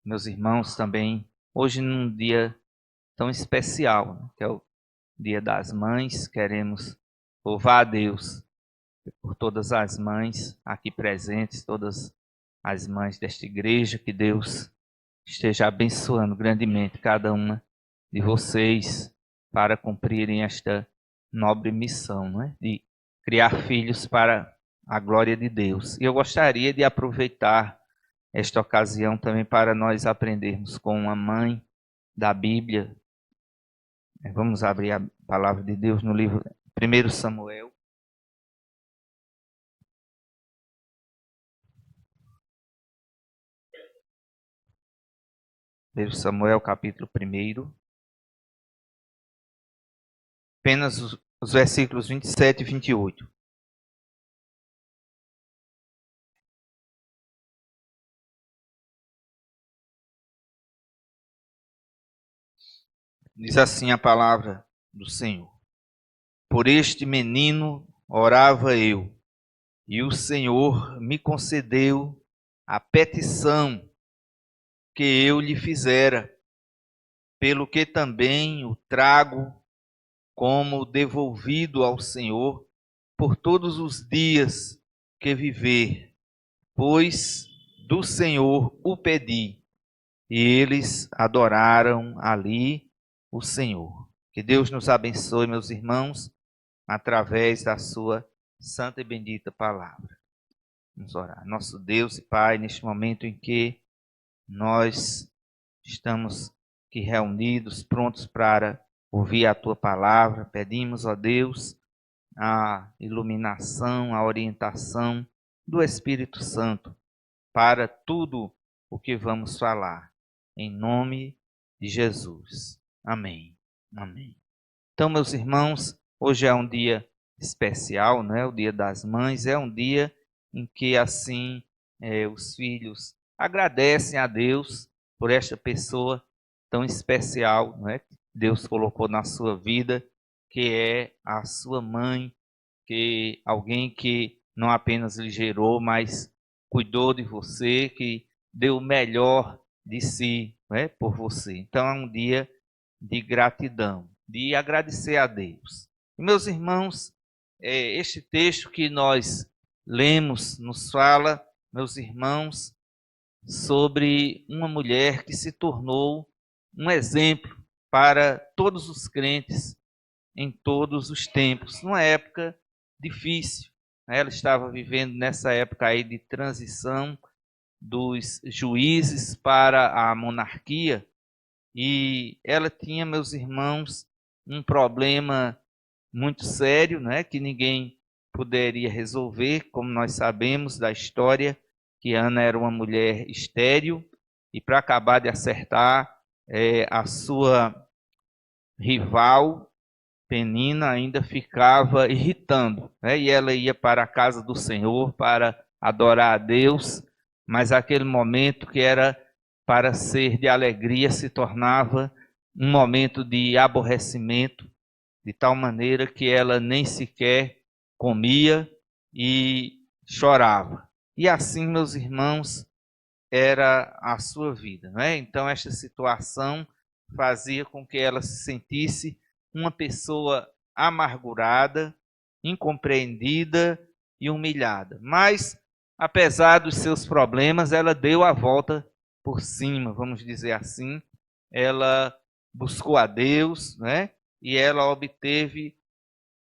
meus irmãos também, hoje num dia tão especial, né, que é o Dia das Mães, queremos louvar a Deus por todas as mães aqui presentes, todas as mães desta igreja, que Deus esteja abençoando grandemente cada uma de vocês para cumprirem esta nobre missão, não é? De criar filhos para a glória de Deus. E eu gostaria de aproveitar esta ocasião também para nós aprendermos com uma mãe da Bíblia. Vamos abrir a palavra de Deus no livro 1 Samuel. 1 Samuel, capítulo 1. Apenas os versículos 27 e 28. Diz assim a palavra do Senhor: Por este menino orava eu, e o Senhor me concedeu a petição que eu lhe fizera, pelo que também o trago como devolvido ao Senhor por todos os dias que viver, pois do Senhor o pedi, e eles adoraram ali o Senhor. Que Deus nos abençoe, meus irmãos, através da sua santa e bendita palavra. Vamos orar. Nosso Deus e Pai, neste momento em que nós estamos aqui reunidos, prontos para ouvir a tua palavra, pedimos, ó Deus, a iluminação, a orientação do Espírito Santo para tudo o que vamos falar, em nome de Jesus. Amém. Amém. Então, meus irmãos, hoje é um dia especial, né? O Dia das Mães, é um dia em que, assim, os filhos agradecem a Deus por esta pessoa tão especial, né? Que Deus colocou na sua vida, que é a sua mãe, que alguém que não apenas lhe gerou, mas cuidou de você, que deu o melhor de si, né, por você. Então é um dia de gratidão, de agradecer a Deus. E, meus irmãos, este texto que nós lemos nos fala, meus irmãos, sobre uma mulher que se tornou um exemplo para todos os crentes em todos os tempos, numa época difícil. Ela estava vivendo nessa época aí de transição dos juízes para a monarquia, e ela tinha, meus irmãos, um problema muito sério, né, que ninguém poderia resolver, como nós sabemos da história, que Ana era uma mulher estéril, e para acabar de acertar, a sua rival, Penina, ainda ficava irritando, né? E ela ia para a casa do Senhor para adorar a Deus, mas aquele momento que era para ser de alegria se tornava um momento de aborrecimento, de tal maneira que ela nem sequer comia e chorava. E assim, meus irmãos, era a sua vida, né? Então esta situação fazia com que ela se sentisse uma pessoa amargurada, incompreendida e humilhada. Mas, apesar dos seus problemas, ela deu a volta por cima, vamos dizer assim. Ela buscou a Deus, né? E ela obteve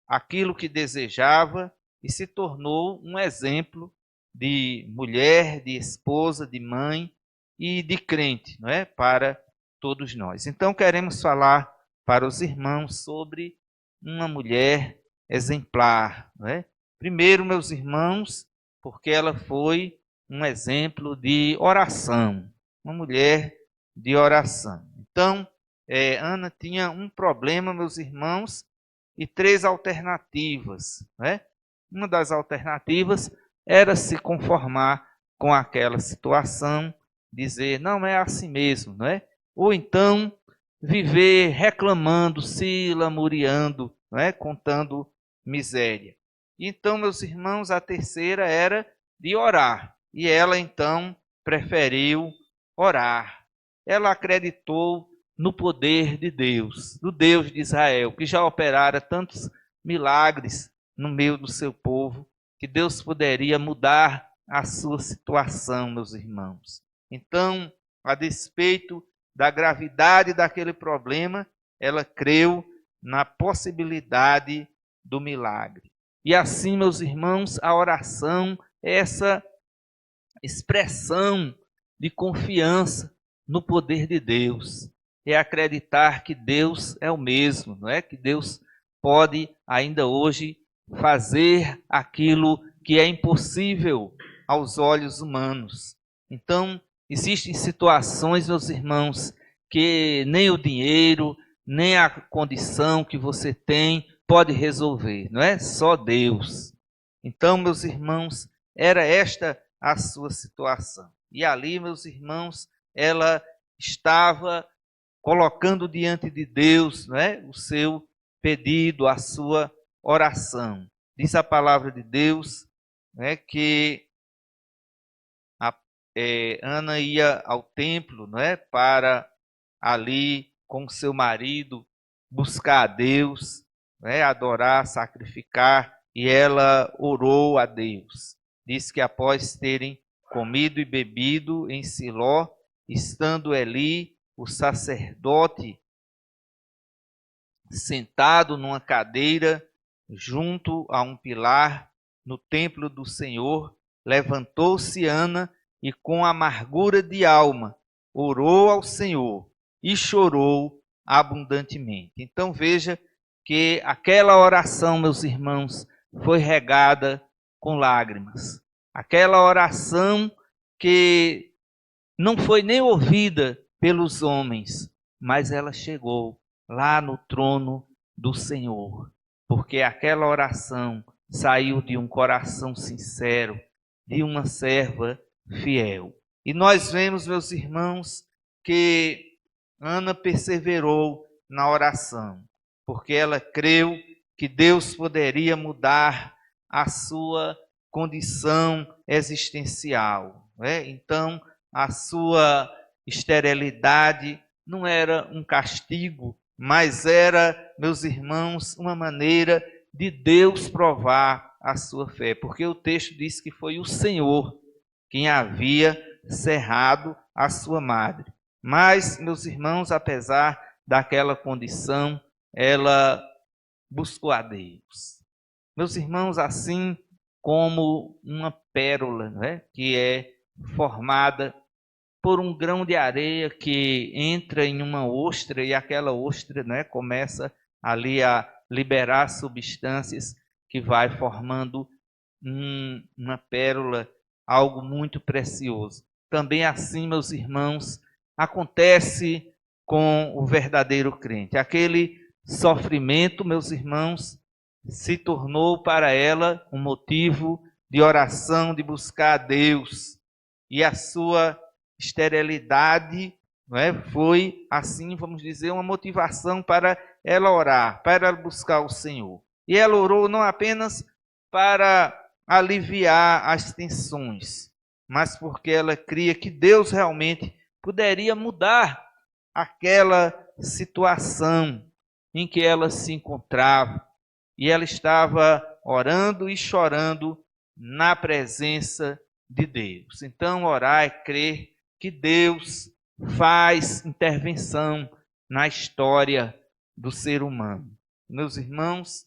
aquilo que desejava e se tornou um exemplo de mulher, de esposa, de mãe e de crente, não é? Para todos nós. Então queremos falar para os irmãos sobre uma mulher exemplar, não é? Primeiro, meus irmãos, porque ela foi um exemplo de oração, uma mulher de oração. Então, Ana tinha um problema, meus irmãos, e 3 alternativas, né? Uma das alternativas era se conformar com aquela situação, dizer, não é assim mesmo, não é? Ou então viver reclamando, se lamuriando, não é? Contando miséria. Então, meus irmãos, a terceira era de orar. E ela então preferiu orar. ela acreditou no poder de Deus, do Deus de Israel, que já operara tantos milagres no meio do seu povo, que Deus poderia mudar a sua situação, meus irmãos. Então, a despeito da gravidade daquele problema, ela creu na possibilidade do milagre. E assim, meus irmãos, a oração é essa expressão de confiança no poder de Deus. É acreditar que Deus é o mesmo, não é? Que Deus pode ainda hoje fazer aquilo que é impossível aos olhos humanos. Então, existem situações, meus irmãos, que nem o dinheiro, nem a condição que você tem pode resolver, não é? Só Deus. Então, meus irmãos, era esta a sua situação. E ali, meus irmãos, ela estava colocando diante de Deus, não é? O seu pedido, a sua oração. Diz a palavra de Deus, né, que Ana ia ao templo, não é, para ali com seu marido buscar a Deus, né, adorar, sacrificar, e ela orou a Deus. Diz que após terem comido e bebido em Siló, estando Eli, o sacerdote, sentado numa cadeira junto a um pilar no templo do Senhor, levantou-se Ana e com amargura de alma orou ao Senhor e chorou abundantemente. Então veja que aquela oração, meus irmãos, foi regada com lágrimas. Aquela oração que não foi nem ouvida pelos homens, mas ela chegou lá no trono do Senhor, porque aquela oração saiu de um coração sincero, de uma serva fiel. E nós vemos, meus irmãos, que Ana perseverou na oração, porque ela creu que Deus poderia mudar a sua condição existencial, né? Então, a sua esterilidade não era um castigo, mas era, meus irmãos, uma maneira de Deus provar a sua fé, porque o texto diz que foi o Senhor quem havia cerrado a sua madre. Mas, meus irmãos, apesar daquela condição, ela buscou a Deus. Meus irmãos, assim como uma pérola, né, que é formada por um grão de areia que entra em uma ostra e aquela ostra, né, começa ali a liberar substâncias que vai formando uma pérola, algo muito precioso. Também assim, meus irmãos, acontece com o verdadeiro crente. Aquele sofrimento, meus irmãos, se tornou para ela um motivo de oração, de buscar a Deus. E a sua esterilidade, não é, foi, assim, vamos dizer, uma motivação para ela orar, para ela buscar o Senhor. E ela orou não apenas para aliviar as tensões, mas porque ela cria que Deus realmente poderia mudar aquela situação em que ela se encontrava. E ela estava orando e chorando na presença de Deus. Então, orar é crer que Deus faz intervenção na história do ser humano. Meus irmãos,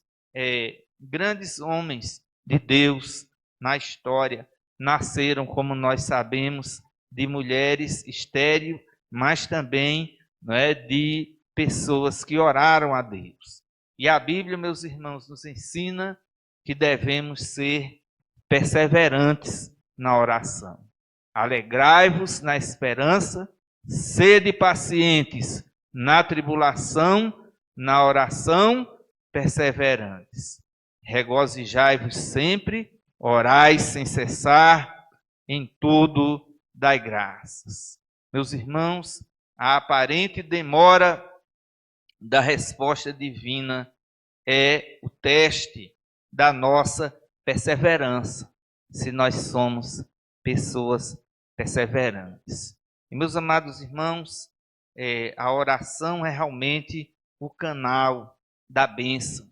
grandes homens de Deus na história nasceram, como nós sabemos, de mulheres estéreis, mas também, né, de pessoas que oraram a Deus. E a Bíblia, meus irmãos, nos ensina que devemos ser perseverantes na oração. Alegrai-vos na esperança, sede pacientes na tribulação, na oração, perseverantes. Regozijai-vos sempre, orai sem cessar, em tudo dai graças. Meus irmãos, a aparente demora da resposta divina é o teste da nossa perseverança, se nós somos pessoas perseverantes. E, meus amados irmãos, a oração é realmente o canal da bênção.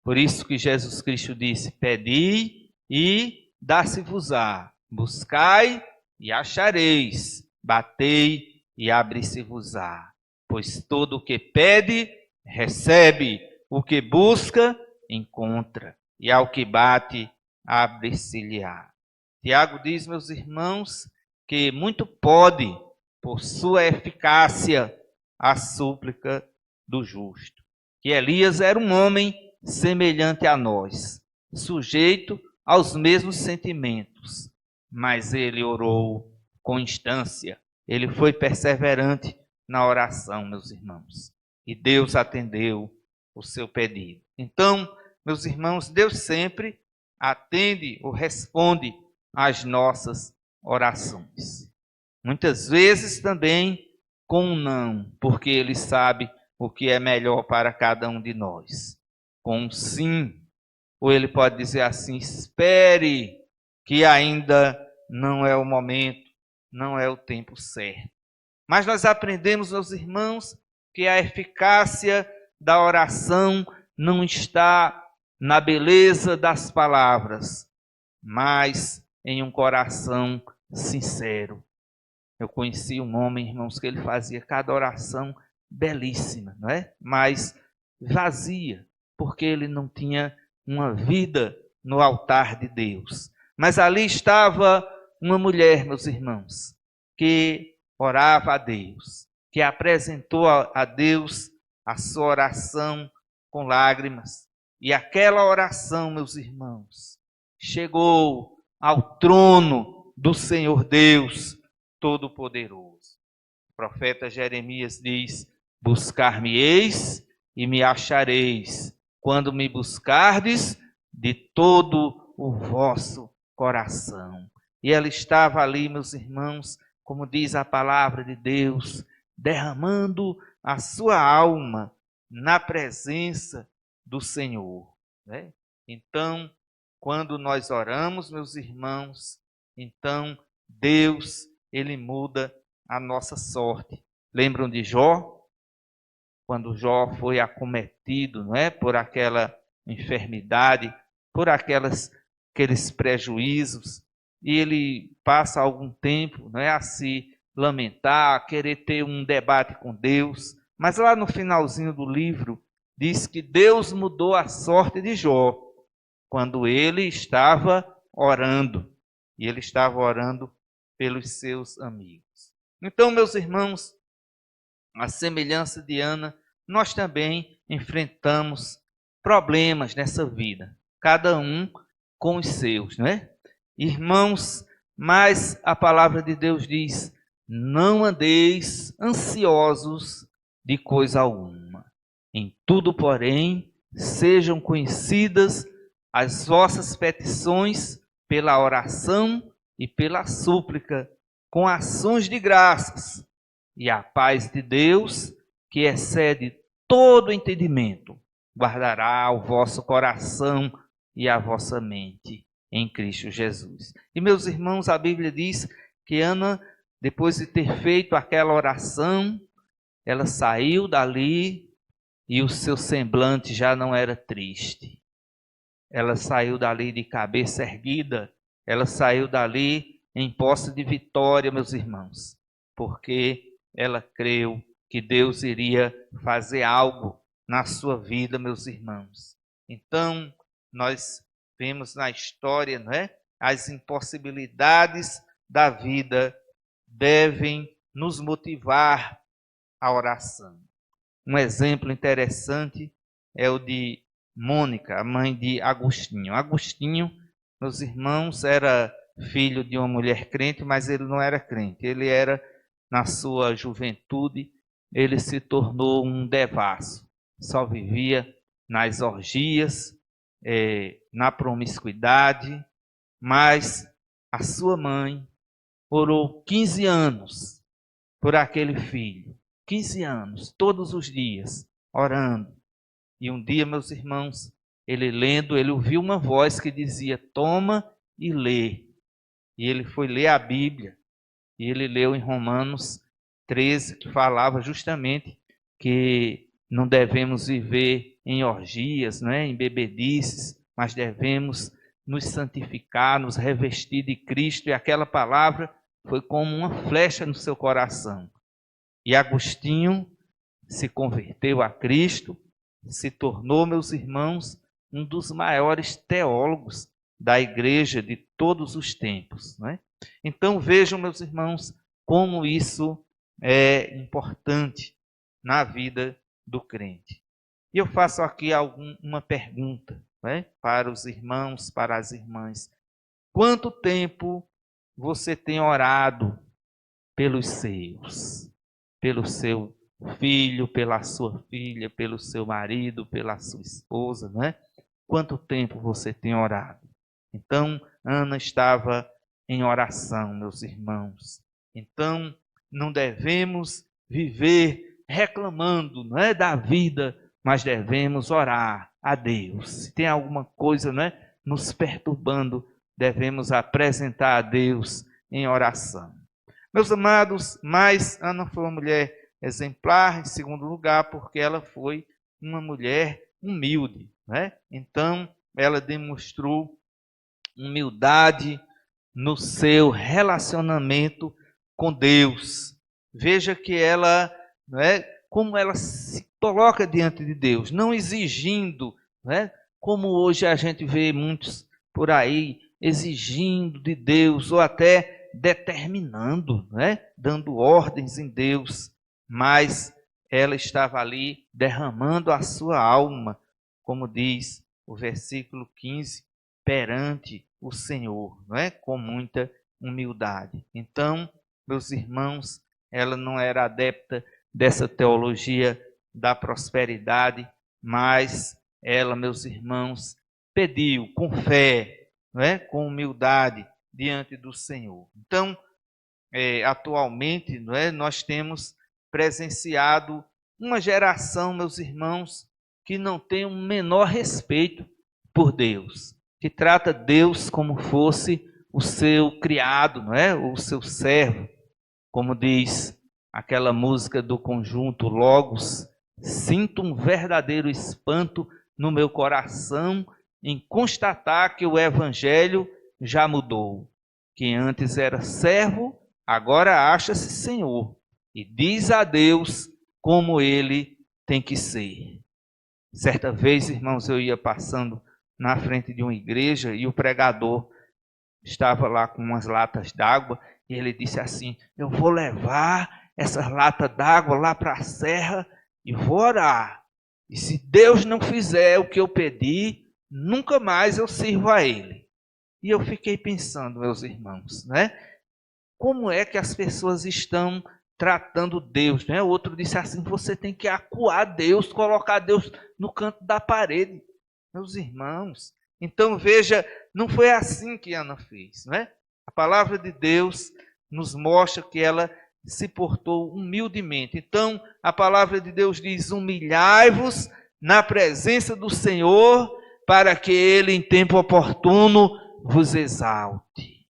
Por isso que Jesus Cristo disse: pedi e dá-se-vos-á, buscai e achareis, batei e abre-se-vos-á. Pois todo o que pede, recebe, o que busca, encontra, e ao que bate, abre-se-lhe-á. Tiago diz, meus irmãos, que muito pode, por sua eficácia, a súplica do justo. Que Elias era um homem semelhante a nós, sujeito aos mesmos sentimentos, mas ele orou com instância, ele foi perseverante na oração, meus irmãos, e Deus atendeu o seu pedido. Então, meus irmãos, Deus sempre atende ou responde às nossas orações. Muitas vezes também com um não, porque Ele sabe o que é melhor para cada um de nós. Com um sim, ou Ele pode dizer assim: espere, que ainda não é o momento, não é o tempo certo. Mas nós aprendemos, meus irmãos, que a eficácia da oração não está na beleza das palavras, mas em um coração sincero. Eu conheci um homem, irmãos, que ele fazia cada oração belíssima, não é? Mas vazia, porque ele não tinha uma vida no altar de Deus. Mas ali estava uma mulher, meus irmãos, que orava a Deus, que apresentou a Deus a sua oração com lágrimas. E aquela oração, meus irmãos, chegou ao trono do Senhor Deus Todo-Poderoso. O profeta Jeremias diz: buscar-me-eis e me achareis, quando me buscardes de todo o vosso coração. E ela estava ali, meus irmãos, como diz a palavra de Deus, derramando a sua alma na presença do Senhor, né? Então, quando nós oramos, meus irmãos, então Deus, Ele muda a nossa sorte. Lembram de Jó? Quando Jó foi acometido, não é, por aquela enfermidade, por aqueles prejuízos, e ele passa algum tempo, não é, a se lamentar, a querer ter um debate com Deus, mas lá no finalzinho do livro diz que Deus mudou a sorte de Jó quando ele estava orando, e ele estava orando pelos seus amigos. Então, meus irmãos, à semelhança de Ana, nós também enfrentamos problemas nessa vida, cada um com os seus, não é? Irmãos, mas a palavra de Deus diz: não andeis ansiosos de coisa alguma. Em tudo, porém, sejam conhecidas as vossas petições pela oração e pela súplica, com ações de graças. E a paz de Deus, que excede todo entendimento, guardará o vosso coração e a vossa mente em Cristo Jesus. E, meus irmãos, a Bíblia diz que Ana, depois de ter feito aquela oração, ela saiu dali e o seu semblante já não era triste. Ela saiu dali de cabeça erguida, ela saiu dali em posse de vitória, meus irmãos, porque ela creu que Deus iria fazer algo na sua vida, meus irmãos. Então, nós vemos na história, não é? As impossibilidades da vida devem nos motivar à oração. Um exemplo interessante é o de Mônica, a mãe de Agostinho. Agostinho, meus irmãos, era filho de uma mulher crente, mas ele não era crente. Ele era, na sua juventude, ele se tornou um devasso. Só vivia nas orgias, na promiscuidade, mas a sua mãe orou 15 anos por aquele filho. 15 anos, todos os dias, orando. E um dia, meus irmãos, ele lendo, ele ouviu uma voz que dizia: toma e lê. E ele foi ler a Bíblia. E ele leu em Romanos 13, que falava justamente que não devemos viver em orgias, né, em bebedices, mas devemos nos santificar, nos revestir de Cristo, e aquela palavra foi como uma flecha no seu coração. E Agostinho se converteu a Cristo, se tornou, meus irmãos, um dos maiores teólogos da igreja de todos os tempos, né? Então vejam, meus irmãos, como isso é importante na vida do crente. E eu faço aqui uma pergunta, né, para os irmãos, para as irmãs. Quanto tempo você tem orado pelos seus? Pelo seu filho, pela sua filha, pelo seu marido, pela sua esposa, né? Quanto tempo você tem orado? Então, Ana estava em oração, meus irmãos. Então, não devemos viver reclamando, não é, da vida, mas devemos orar a Deus. Se tem alguma coisa, não é, nos perturbando, devemos apresentar a Deus em oração. Meus amados, mas Ana foi uma mulher exemplar, em segundo lugar, porque ela foi uma mulher humilde, né? Então, ela demonstrou humildade no seu relacionamento com Deus. Veja que ela, né, como ela se coloca diante de Deus, não exigindo, né, como hoje a gente vê muitos por aí exigindo de Deus, ou até determinando, né, dando ordens em Deus, mas ela estava ali derramando a sua alma, como diz o versículo 15, perante o Senhor, não é? Com muita humildade. Então, meus irmãos, ela não era adepta dessa teologia da prosperidade, mas ela, meus irmãos, pediu com fé, não é? Com humildade diante do Senhor. Então, atualmente, não é? Nós temos presenciado uma geração, meus irmãos, que não tem o menor respeito por Deus, que trata Deus como fosse o seu criado, não é? O seu servo, como diz aquela música do conjunto Logos, sinto um verdadeiro espanto no meu coração em constatar que o evangelho já mudou, que antes era servo, agora acha-se Senhor, e diz a Deus como ele tem que ser. Certa vez, irmãos, eu ia passando na frente de uma igreja e o pregador estava lá com umas latas d'água e ele disse assim: eu vou levar essas latas d'água lá para a serra e vou orar. E se Deus não fizer o que eu pedi, nunca mais eu sirvo a ele. E eu fiquei pensando, meus irmãos, né? Como é que as pessoas estão tratando Deus, né? O outro disse assim: você tem que acuar Deus, colocar Deus no canto da parede. Meus irmãos, então veja, não foi assim que Ana fez, né? A palavra de Deus nos mostra que ela se portou humildemente. Então, a palavra de Deus diz: humilhai-vos na presença do Senhor, para que Ele em tempo oportuno vos exalte.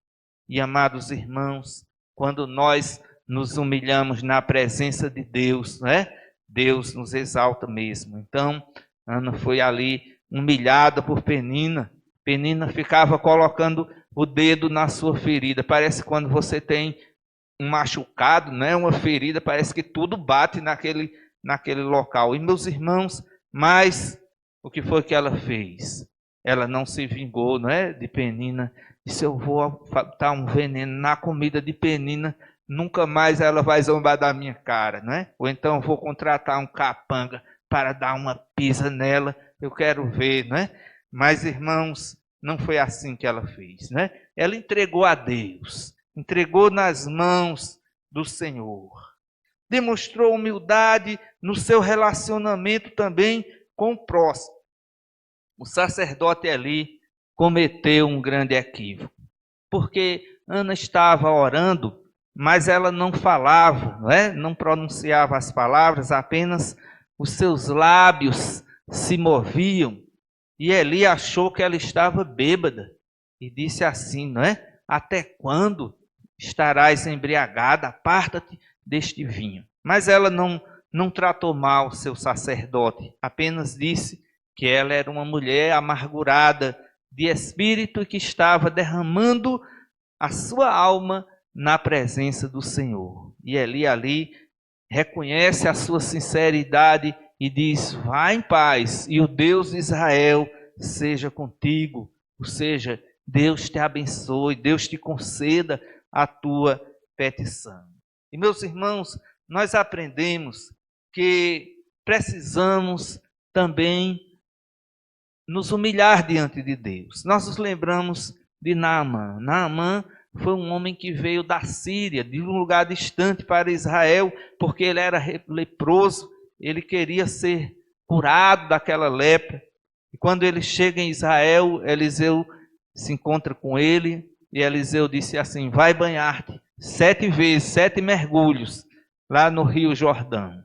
E, amados irmãos, quando nós nos humilhamos na presença de Deus, né? Deus nos exalta mesmo. Então, Ana foi ali humilhada por Penina. Penina ficava colocando o dedo na sua ferida. Parece quando você tem um machucado, né? Uma ferida, parece que tudo bate naquele local. E, meus irmãos, mas o que foi que ela fez? Ela não se vingou, não é, de Penina. Disse: eu vou botar um veneno na comida de Penina, nunca mais ela vai zombar da minha cara, não é? Ou então vou contratar um capanga para dar uma pisa nela, eu quero ver, não é? Mas, irmãos, não foi assim que ela fez, né? Ela entregou a Deus, entregou nas mãos do Senhor. Demonstrou humildade no seu relacionamento também com o próximo. O sacerdote ali cometeu um grande equívoco, porque Ana estava orando, mas ela não falava, não é? Não pronunciava as palavras, apenas os seus lábios se moviam. E Eli achou que ela estava bêbada e disse assim, não é? Até quando estarás embriagada? Aparta-te deste vinho. Mas ela não tratou mal seu sacerdote, apenas disse que ela era uma mulher amargurada de espírito e que estava derramando a sua alma na presença do Senhor. E ali reconhece a sua sinceridade e diz: vá em paz, e o Deus de Israel seja contigo. Ou seja, Deus te abençoe, Deus te conceda a tua petição. E meus irmãos, nós aprendemos que precisamos também nos humilhar diante de Deus. Nós nos lembramos de Naamã. Naamã foi um homem que veio da Síria, de um lugar distante para Israel, porque ele era leproso, ele queria ser curado daquela lepra. E quando ele chega em Israel, Eliseu se encontra com ele, e Eliseu disse assim: vai banhar-te 7 vezes, 7 mergulhos, lá no rio Jordão.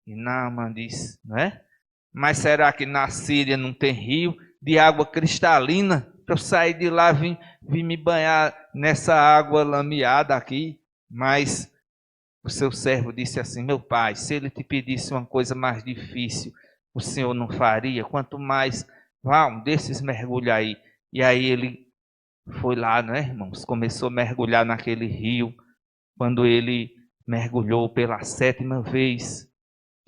E Naamã disse, não é? Mas será que na Síria não tem rio de água cristalina? Para eu sair de lá, vim me banhar nessa água lameada aqui. Mas o seu servo disse assim: meu pai, se ele te pedisse uma coisa mais difícil, o senhor não faria? Quanto mais, vá, um desses mergulha aí. E aí ele foi lá, né, irmãos? Começou a mergulhar naquele rio. Quando ele mergulhou pela 7ª vez,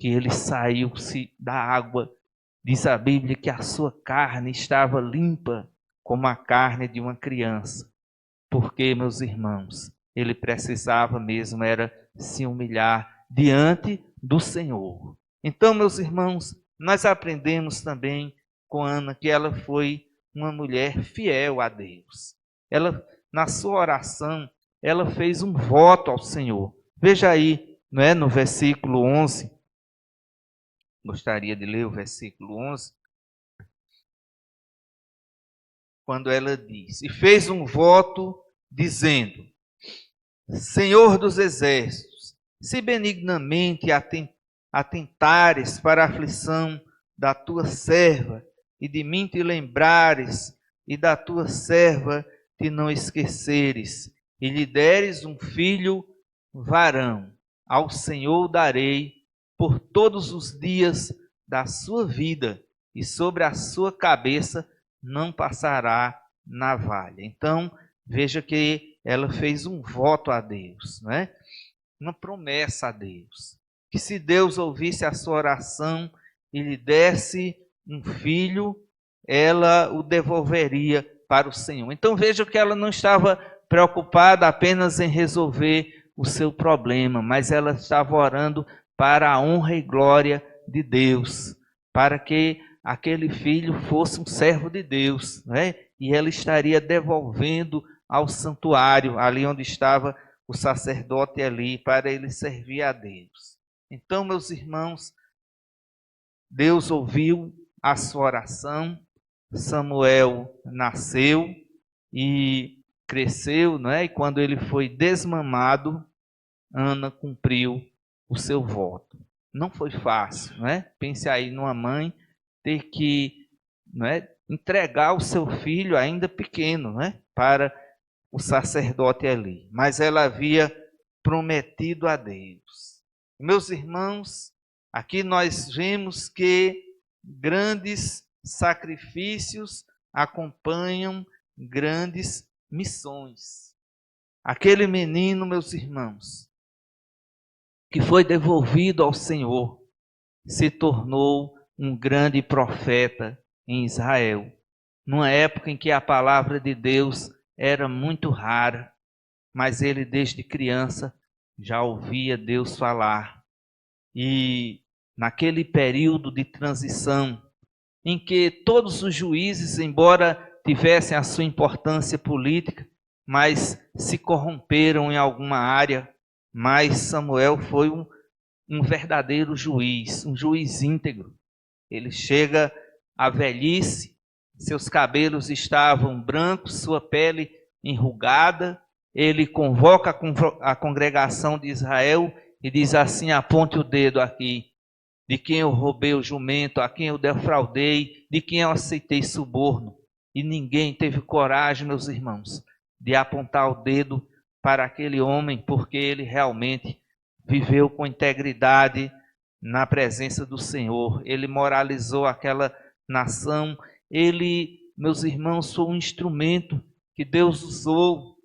que ele saiu-se da água, diz a Bíblia que a sua carne estava limpa como a carne de uma criança. Porque, meus irmãos, ele precisava mesmo era se humilhar diante do Senhor. Então, meus irmãos, nós aprendemos também com Ana que ela foi uma mulher fiel a Deus. Ela, na sua oração, ela fez um voto ao Senhor. Veja aí, não é, no versículo 11. Gostaria de ler o versículo 11. Quando ela diz: e fez um voto dizendo: Senhor dos exércitos, se benignamente atentares para a aflição da tua serva, e de mim te lembrares, e da tua serva te não esqueceres, e lhe deres um filho varão, ao Senhor darei por todos os dias da sua vida, e sobre a sua cabeça não passará navalha. Então, veja que ela fez um voto a Deus, não é? Uma promessa a Deus, que se Deus ouvisse a sua oração e lhe desse um filho, ela o devolveria para o Senhor. Então veja que ela não estava preocupada apenas em resolver o seu problema, mas ela estava orando para a honra e glória de Deus, para que aquele filho fosse um servo de Deus, né? E ela estaria devolvendo ao santuário, ali onde estava o sacerdote ali, para ele servir a Deus. Então, meus irmãos, Deus ouviu a sua oração, Samuel nasceu e cresceu, não é? E quando ele foi desmamado, Ana cumpriu o seu voto. Não foi fácil, não é? Pense aí numa mãe ter que, não é, entregar o seu filho ainda pequeno, não é, para o sacerdote ali. Mas ela havia prometido a Deus. Meus irmãos, aqui nós vemos que grandes sacrifícios acompanham grandes missões. Aquele menino, meus irmãos, que foi devolvido ao Senhor, se tornou um grande profeta em Israel, numa época em que a palavra de Deus era muito rara, mas ele desde criança já ouvia Deus falar. E naquele período de transição, em que todos os juízes, embora tivessem a sua importância política, mas se corromperam em alguma área, mas Samuel foi um verdadeiro juiz, um juiz íntegro. Ele chega à velhice, seus cabelos estavam brancos, sua pele enrugada. Ele convoca a congregação de Israel e diz assim: aponte o dedo aqui, de quem eu roubei o jumento, a quem eu defraudei, de quem eu aceitei suborno. E ninguém teve coragem, meus irmãos, de apontar o dedo para aquele homem, porque ele realmente viveu com integridade na presença do Senhor. Ele moralizou aquela nação. Ele, meus irmãos, foi um instrumento que Deus usou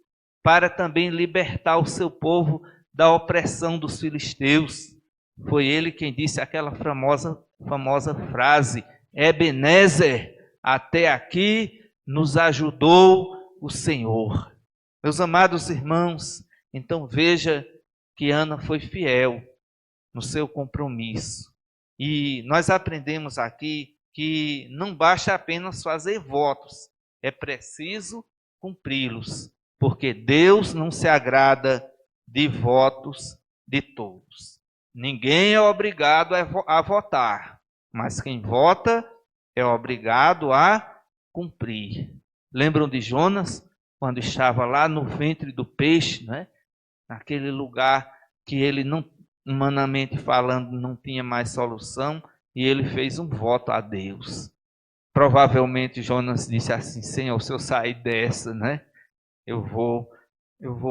para também libertar o seu povo da opressão dos filisteus. Foi ele quem disse aquela famosa frase: Ebenezer, até aqui nos ajudou o Senhor. Meus amados irmãos, então veja que Ana foi fiel no seu compromisso. E nós aprendemos aqui que não basta apenas fazer votos, é preciso cumpri-los, porque Deus não se agrada de votos de todos. Ninguém é obrigado a votar, mas quem vota é obrigado a cumprir. Lembram de Jonas, quando estava lá no ventre do peixe, né? Naquele lugar que ele, não, humanamente falando, não tinha mais solução, e ele fez um voto a Deus. Provavelmente Jonas disse assim: Senhor, se eu sair dessa, né? Eu vou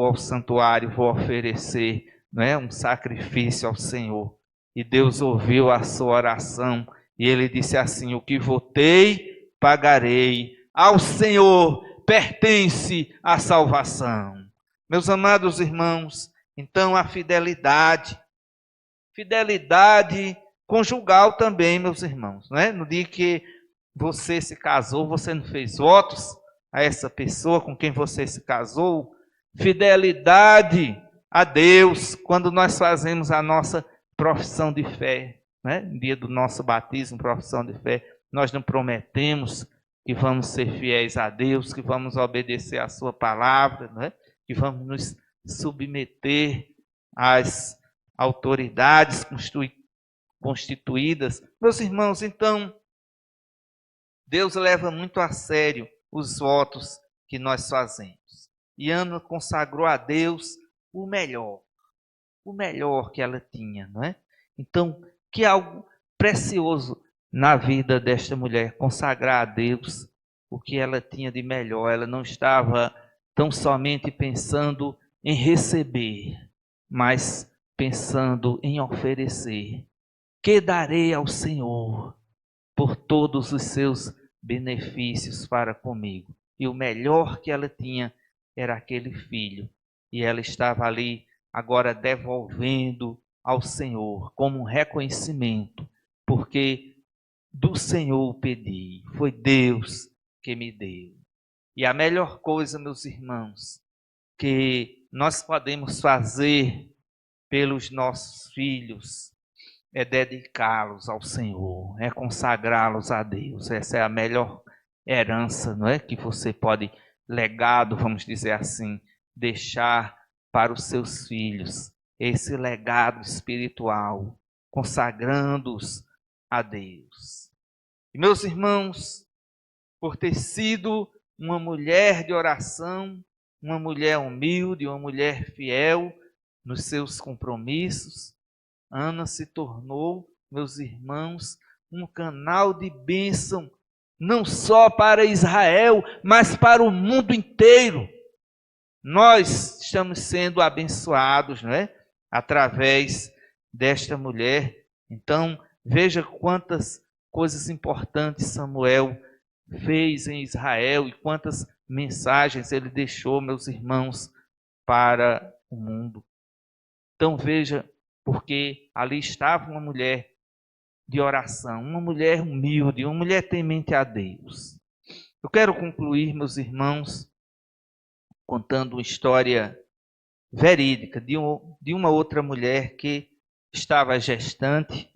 ao santuário, vou oferecer, né, um sacrifício ao Senhor. E Deus ouviu a sua oração e ele disse assim: o que votei, pagarei. Ao Senhor pertence a salvação. Meus amados irmãos, então a fidelidade conjugal também, meus irmãos, né? No dia que você se casou, você não fez votos a essa pessoa com quem você se casou? Fidelidade a Deus, quando nós fazemos a nossa profissão de fé, né? No dia do nosso batismo, profissão de fé, nós não prometemos que vamos ser fiéis a Deus, que vamos obedecer a sua palavra, né? Que vamos nos submeter às autoridades constituídas. Meus irmãos, então, Deus leva muito a sério os votos que nós fazemos. E Ana consagrou a Deus o melhor que ela tinha, não é? Então, que algo precioso na vida desta mulher, consagrar a Deus o que ela tinha de melhor. Ela não estava tão somente pensando em receber, mas pensando em oferecer. Que darei ao Senhor por todos os seus benefícios para comigo? E o melhor que ela tinha era aquele filho. E ela estava ali agora devolvendo ao Senhor como um reconhecimento, porque do Senhor o pedi, foi Deus que me deu. E a melhor coisa, meus irmãos, que nós podemos fazer pelos nossos filhos é dedicá-los ao Senhor, é consagrá-los a Deus. Essa é a melhor herança, não é? Que você pode, legado, vamos dizer assim, deixar para os seus filhos. Esse legado espiritual, consagrando-os a Deus. E meus irmãos, por ter sido uma mulher de oração, uma mulher humilde, uma mulher fiel nos seus compromissos, Ana se tornou, meus irmãos, um canal de bênção, não só para Israel, mas para o mundo inteiro. Nós estamos sendo abençoados, não é? Através desta mulher. Então, veja quantas coisas importantes Samuel fez em Israel e quantas mensagens ele deixou, meus irmãos, para o mundo. Então, veja, porque ali estava uma mulher de oração, uma mulher humilde, uma mulher temente a Deus. Eu quero concluir, meus irmãos, contando uma história verídica de uma outra mulher que estava gestante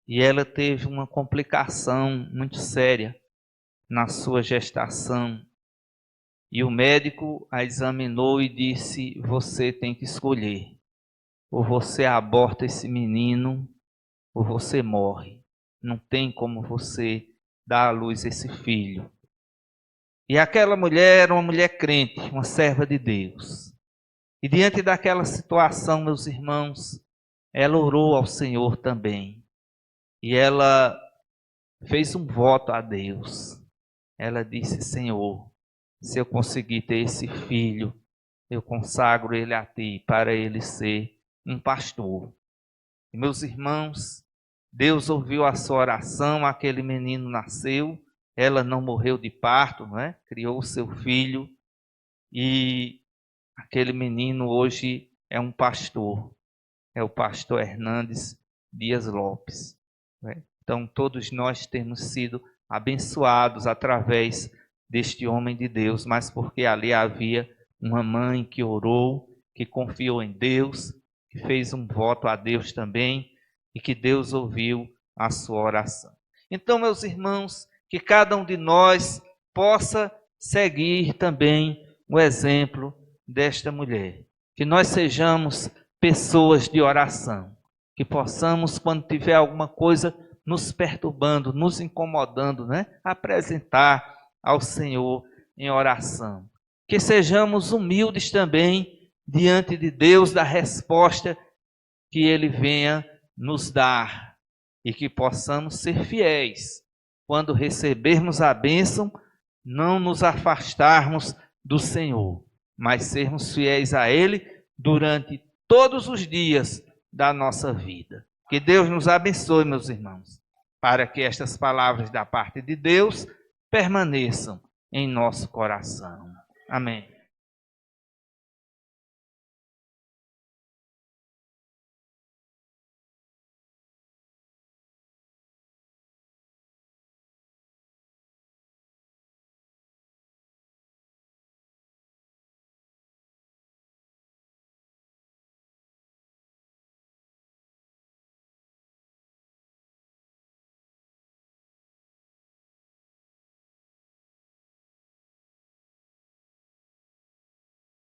e ela teve uma complicação muito séria na sua gestação. E o médico a examinou e disse: você tem que escolher. Ou você aborta esse menino, ou você morre. Não tem como você dar à luz esse filho. E aquela mulher era uma mulher crente, uma serva de Deus. E diante daquela situação, meus irmãos, ela orou ao Senhor também. E ela fez um voto a Deus. Ela disse: Senhor, se eu conseguir ter esse filho, eu consagro ele a ti, para ele ser um pastor. E, meus irmãos, Deus ouviu a sua oração, aquele menino nasceu, ela não morreu de parto, não é? Criou o seu filho, e aquele menino hoje é um pastor, é o pastor Hernandes Dias Lopes. Né? Então, todos nós temos sido abençoados através deste homem de Deus, mas porque ali havia uma mãe que orou, que confiou em Deus, que fez um voto a Deus também, e que Deus ouviu a sua oração. Então, meus irmãos, que cada um de nós possa seguir também o exemplo desta mulher. Que nós sejamos pessoas de oração. Que possamos, quando tiver alguma coisa nos perturbando, nos incomodando, né, apresentar ao Senhor em oração. Que sejamos humildes também diante de Deus, da resposta que Ele venha nos dar. E que possamos ser fiéis. Quando recebermos a bênção, não nos afastarmos do Senhor, mas sermos fiéis a Ele durante todos os dias da nossa vida. Que Deus nos abençoe, meus irmãos, para que estas palavras da parte de Deus permaneçam em nosso coração. Amém.